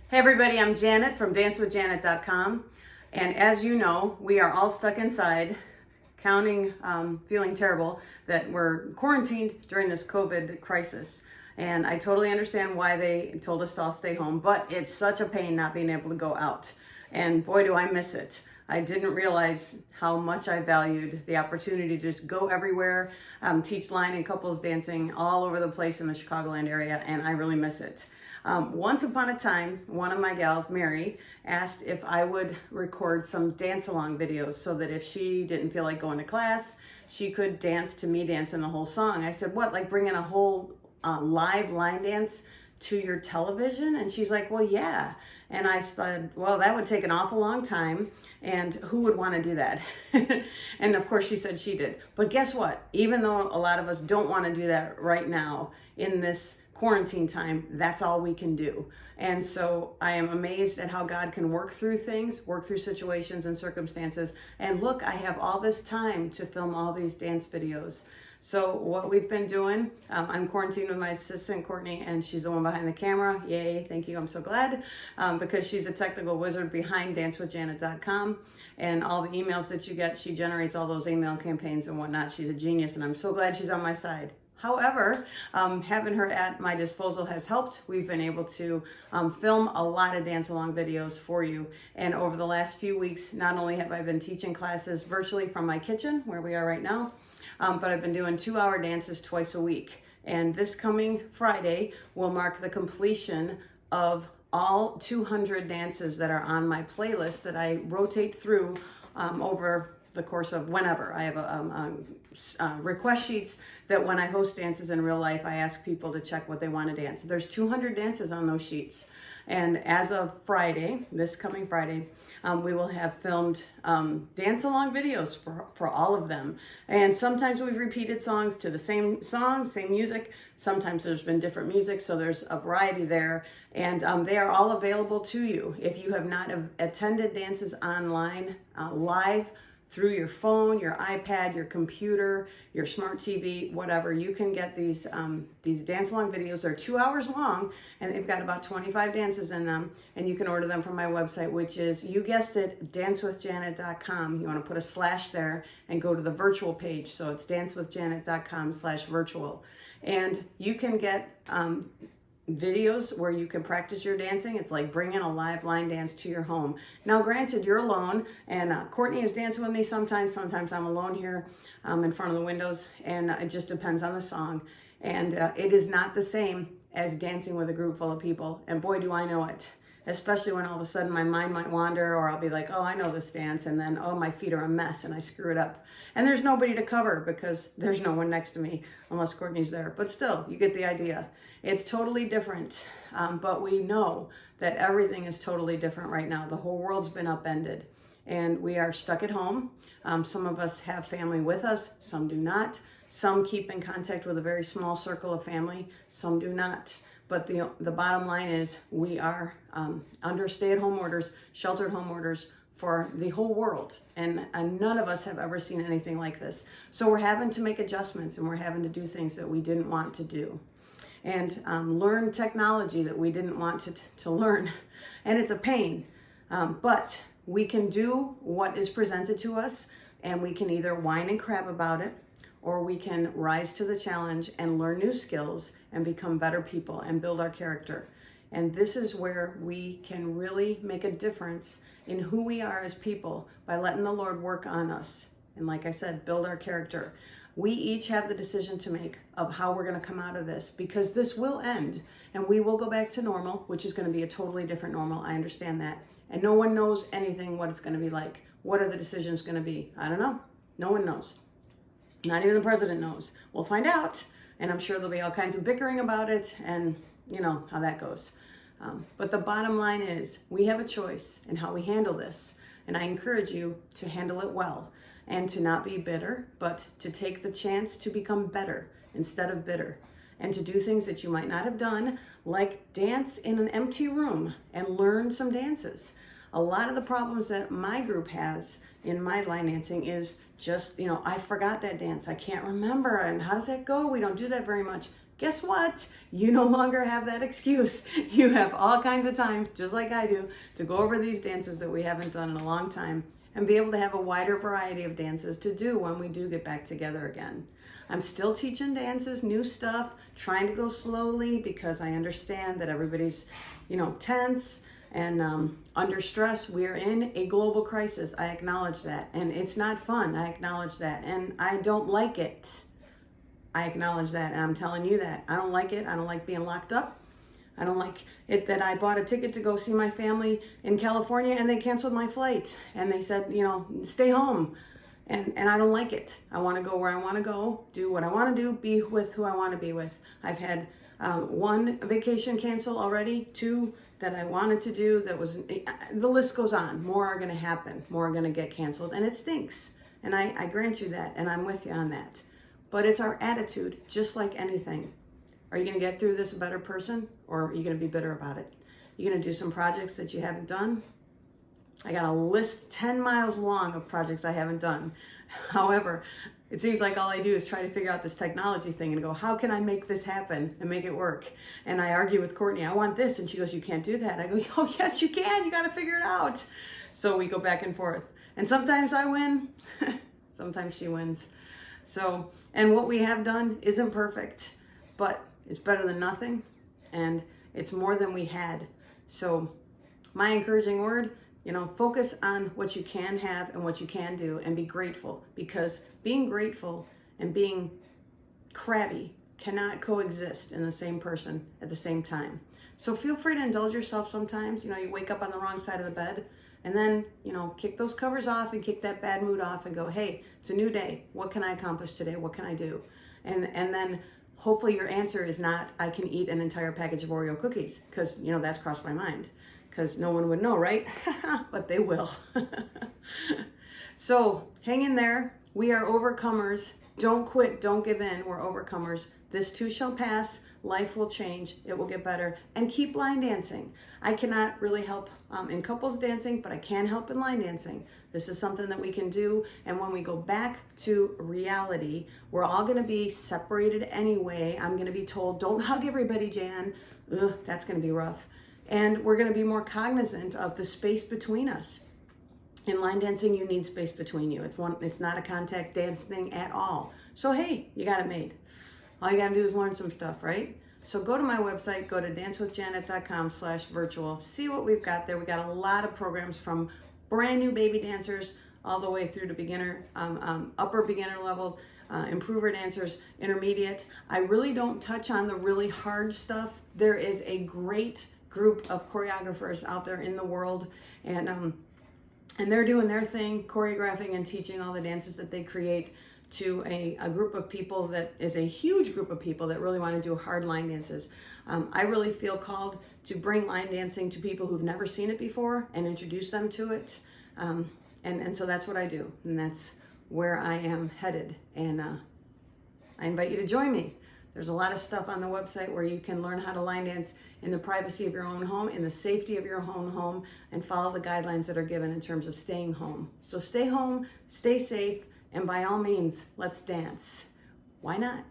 Hey everybody, I'm Janet from dancewithjanet.com, and as you know, we are all stuck inside, feeling terrible that we're quarantined during this COVID crisis. And I totally understand why they told us to all stay home, but it's such a pain not being able to go out. And boy, do I miss it. I didn't realize how much I valued the opportunity to just go everywhere, teach line and couples dancing all over the place in the Chicagoland area, and I really miss it. Once upon a time, one of my gals, Mary, asked if I would record some dance-along videos so that if she didn't feel like going to class, she could dance to me dancing the whole song. I said, what, like bringing a whole live line dance to your television? And she's like, well, yeah. And I said, well, that would take an awful long time, and who would want to do that? And of course she said she did. But guess what? Even though a lot of us don't want to do that right now in this quarantine time, that's all we can do. And so I am amazed at how God can work through things, work through situations and circumstances. And look, I have all this time to film all these dance videos. So what we've been doing, I'm quarantined with my assistant, Courtney, and she's the one behind the camera. Yay, thank you, I'm so glad, because she's a technical wizard behind dancewithjanet.com, and all the emails that you get, she generates all those email campaigns and whatnot. She's a genius, and I'm so glad she's on my side. However, having her at my disposal has helped. We've been able to film a lot of dance-along videos for you. And over the last few weeks, not only have I been teaching classes virtually from my kitchen, where we are right now, but I've been doing 2-hour dances twice a week. And this coming Friday will mark the completion of all 200 dances that are on my playlist that I rotate through over the course of whenever. I have request sheets that when I host dances in real life, I ask people to check what they want to dance. There's 200 dances on those sheets. And as of Friday, this coming Friday, we will have filmed dance-along videos for all of them. And sometimes we've repeated songs to the same song, same music. Sometimes there's been different music, so there's a variety there. And they are all available to you. If you have not attended dances online, live, through your phone, your iPad, your computer, your smart TV, whatever, you can get these dance-along videos. They're 2 hours long, and they've got about 25 dances in them, and you can order them from my website, which is, you guessed it, dancewithjanet.com. You want to put a slash there and go to the virtual page, so it's dancewithjanet.com/virtual. And you can get videos where you can practice your dancing. It's like bringing a live line dance to your home. Now, granted, you're alone, and Courtney is dancing with me sometimes. Sometimes I'm alone here in front of the windows, and it just depends on the song. And it is not the same as dancing with a group full of people, and boy, do I know it. Especially when all of a sudden my mind might wander, or I'll be like, oh, I know this dance, and then, oh, my feet are a mess and I screw it up. And there's nobody to cover because there's no one next to me unless Courtney's there. But still, you get the idea. It's totally different, but we know that everything is totally different right now. The whole world's been upended, and we are stuck at home. Some of us have family with us, some do not. Some keep in contact with a very small circle of family, some do not. But the bottom line is we are under stay-at-home orders, sheltered home orders for the whole world. And none of us have ever seen anything like this. So we're having to make adjustments, and we're having to do things that we didn't want to do. And learn technology that we didn't want to learn. And it's a pain. But we can do what is presented to us, and we can either whine and crab about it, or we can rise to the challenge and learn new skills and become better people and build our character. And this is where we can really make a difference in who we are as people by letting the Lord work on us. And like I said, build our character. We each have the decision to make of how we're going to come out of this, because this will end and we will go back to normal, which is going to be a totally different normal. I understand that. And no one knows anything what it's going to be like. What are the decisions going to be? I don't know. No one knows. Not even the president knows. We'll find out. And I'm sure there'll be all kinds of bickering about it, and you know how that goes. But the bottom line is we have a choice in how we handle this. And I encourage you to handle it well and to not be bitter, but to take the chance to become better instead of bitter, and to do things that you might not have done, like dance in an empty room and learn some dances. A lot of the problems that my group has in my line dancing is just, I forgot that dance. I can't remember. And how does that go? We don't do that very much. guess what? You no longer have that excuse. You have all kinds of time, just like I do, to go over these dances that we haven't done in a long time and be able to have a wider variety of dances to do when we do get back together again. I'm still teaching dances, new stuff, trying to go slowly because I understand that everybody's, tense and under stress. We're in a global crisis. I acknowledge that. And it's not fun. I acknowledge that. And I don't like it. I acknowledge that. And I'm telling you that. I don't like it. I don't like being locked up. I don't like it that I bought a ticket to go see my family in California and they canceled my flight. And they said, stay home. And I don't like it. I want to go where I want to go, do what I want to do, be with who I want to be with. I've had 1 vacation cancel already, 2 that I wanted to do that was, the list goes on. More are going to happen. More are going to get canceled. And it stinks. And I grant you that. And I'm with you on that. But it's our attitude, just like anything. Are you going to get through this a better person, or are you going to be bitter about it? You're going to do some projects that you haven't done? I got a list 10 miles long of projects I haven't done. However, it seems like all I do is try to figure out this technology thing and go, how can I make this happen and make it work? And I argue with Courtney, I want this. And she goes, you can't do that. I go, oh, yes, you can. You got to figure it out. So we go back and forth. And sometimes I win. Sometimes she wins. So, and what we have done isn't perfect, but it's better than nothing. And it's more than we had. So my encouraging word, focus on what you can have and what you can do and be grateful, because being grateful and being crabby cannot coexist in the same person at the same time. So feel free to indulge yourself sometimes. You wake up on the wrong side of the bed and then, kick those covers off and kick that bad mood off and go, hey, it's a new day. What can I accomplish today? What can I do? And then hopefully your answer is not, I can eat an entire package of Oreo cookies, because, that's crossed my mind. Because no one would know, right? But they will. So hang in there. We are overcomers. Don't quit. Don't give in. We're overcomers. This too shall pass. Life will change. It will get better. And keep line dancing. I cannot really help in couples dancing, but I can help in line dancing. This is something that we can do. And when we go back to reality, we're all going to be separated anyway. I'm going to be told, don't hug everybody, Jan. Ugh, that's going to be rough. And we're going to be more cognizant of the space between us. In line dancing, you need space between you. It's not a contact dance thing at all. So hey, you got it made. All you got to do is learn some stuff, right? So go to my website, go to dancewithjanet.com/virtual. See what we've got there. We got a lot of programs from brand new baby dancers all the way through to beginner, upper beginner level, improver dancers, intermediate. I really don't touch on the really hard stuff. There is a great group of choreographers out there in the world, and they're doing their thing, choreographing and teaching all the dances that they create to a group of people that is a huge group of people that really want to do hard line dances. I really feel called to bring line dancing to people who've never seen it before and introduce them to it. And so that's what I do, and that's where I am headed. And I invite you to join me. There's a lot of stuff on the website where you can learn how to line dance in the privacy of your own home, in the safety of your own home, and follow the guidelines that are given in terms of staying home. So stay home, stay safe, and by all means, let's dance. Why not?